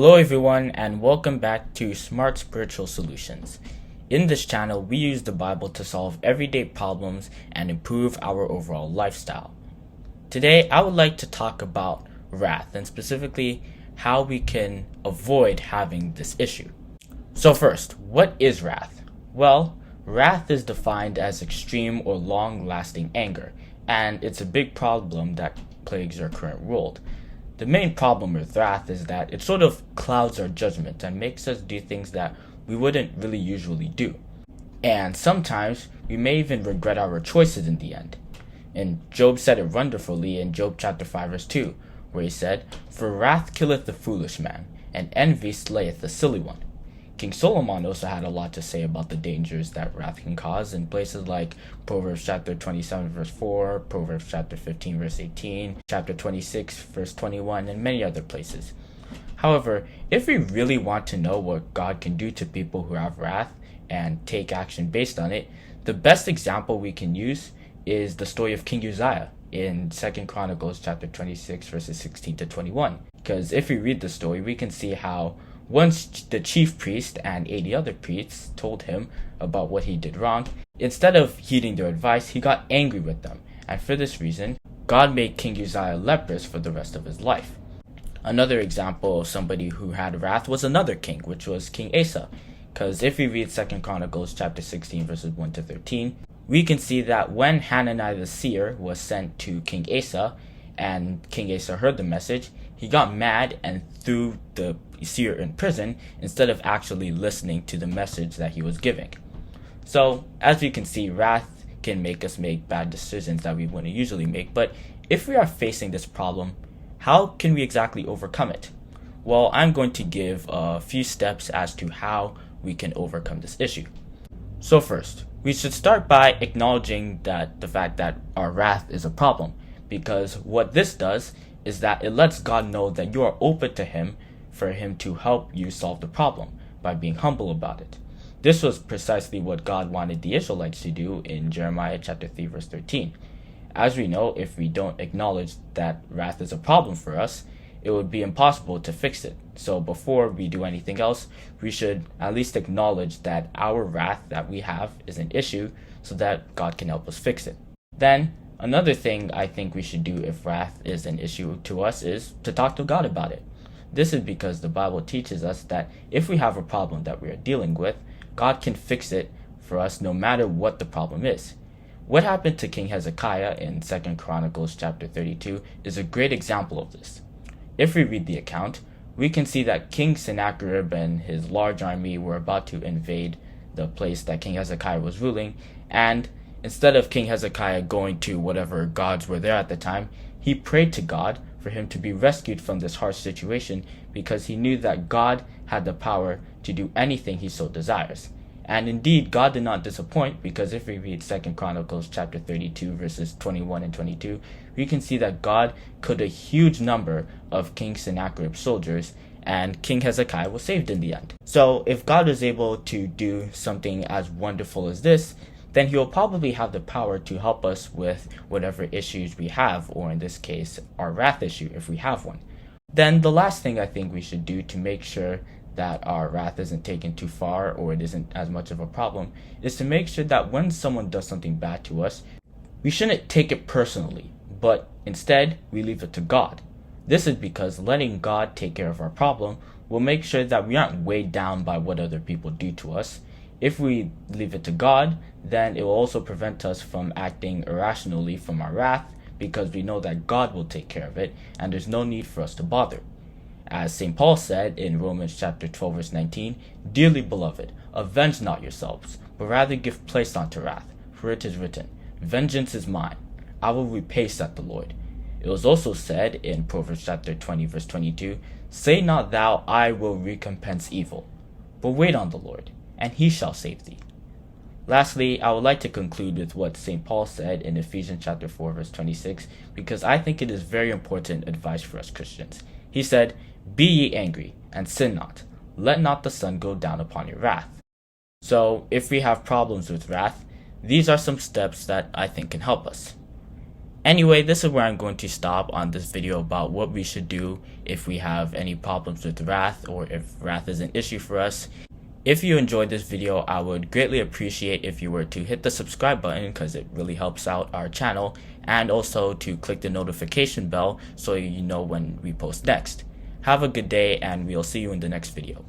Hello everyone and welcome back to Smart Spiritual Solutions. In this channel, we use the Bible to solve everyday problems and improve our overall lifestyle. Today, I would like to talk about wrath and specifically how we can avoid having this issue. So first, what is wrath? Well, wrath is defined as extreme or long-lasting anger, and it's a big problem that plagues our current world. The main problem with wrath is that it sort of clouds our judgment and makes us do things that we wouldn't really usually do. And sometimes we may even regret our choices in the end. And Job said it wonderfully in Job chapter 5 verse 2, where he said, "For wrath killeth the foolish man, and envy slayeth the silly one." King Solomon also had a lot to say about the dangers that wrath can cause in places like Proverbs chapter 27 verse 4, Proverbs chapter 15 verse 18, chapter 26 verse 21, and many other places. However, if we really want to know what God can do to people who have wrath and take action based on it, the best example we can use is the story of King Uzziah in 2 Chronicles chapter 26 verses 16 to 21. Because if we read the story, we can see how once the chief priest and 80 other priests told him about what he did wrong, instead of heeding their advice, he got angry with them. And for this reason, God made King Uzziah leprous for the rest of his life. Another example of somebody who had wrath was another king, which was King Asa. Because if we read 2 Chronicles chapter 16 verses 1 to 13, we can see that when Hananiah the seer was sent to King Asa, and King Asa heard the message, he got mad and threw the seer in prison instead of actually listening to the message that he was giving. So, as we can see, wrath can make us make bad decisions that we wouldn't usually make, but if we are facing this problem, how can we exactly overcome it? Well, I'm going to give a few steps as to how we can overcome this issue. So first, we should start by acknowledging that the fact that our wrath is a problem, because what this does is that it lets God know that you are open to Him for Him to help you solve the problem by being humble about it. This was precisely what God wanted the Israelites to do in Jeremiah chapter 3 verse 13. As we know, if we don't acknowledge that wrath is a problem for us, it would be impossible to fix it. So before we do anything else, we should at least acknowledge that our wrath that we have is an issue so that God can help us fix it. Then, another thing I think we should do if wrath is an issue to us is to talk to God about it. This is because the Bible teaches us that if we have a problem that we are dealing with, God can fix it for us no matter what the problem is. What happened to King Hezekiah in 2 Chronicles chapter 32 is a great example of this. If we read the account, we can see that King Sennacherib and his large army were about to invade the place that King Hezekiah was ruling, and instead of King Hezekiah going to whatever gods were there at the time, he prayed to God for him to be rescued from this harsh situation because he knew that God had the power to do anything he so desires. And indeed, God did not disappoint, because if we read 2 Chronicles chapter 32 verses 21 and 22, we can see that God killed a huge number of King Sennacherib's soldiers, and King Hezekiah was saved in the end. So if God is able to do something as wonderful as this, then he will probably have the power to help us with whatever issues we have, or in this case, our wrath issue if we have one. Then the last thing I think we should do to make sure that our wrath isn't taken too far or it isn't as much of a problem is to make sure that when someone does something bad to us, we shouldn't take it personally, but instead we leave it to God. This is because letting God take care of our problem will make sure that we aren't weighed down by what other people do to us. If we leave it to God, then it will also prevent us from acting irrationally from our wrath, because we know that God will take care of it and there's no need for us to bother. As St. Paul said in Romans chapter 12 verse 19, "Dearly beloved, avenge not yourselves, but rather give place unto wrath, for it is written, Vengeance is mine, I will repay, saith the Lord." It was also said in Proverbs chapter 20 verse 22, "Say not thou, I will recompense evil, but wait on the Lord, and he shall save thee." Lastly, I would like to conclude with what St. Paul said in Ephesians chapter 4 verse 26, because I think it is very important advice for us Christians. He said, "Be ye angry, and sin not. Let not the sun go down upon your wrath." So, if we have problems with wrath, these are some steps that I think can help us. Anyway, this is where I'm going to stop on this video about what we should do if we have any problems with wrath, or if wrath is an issue for us. If you enjoyed this video, I would greatly appreciate if you were to hit the subscribe button, because it really helps out our channel, and also to click the notification bell so you know when we post next. Have a good day, and we'll see you in the next video.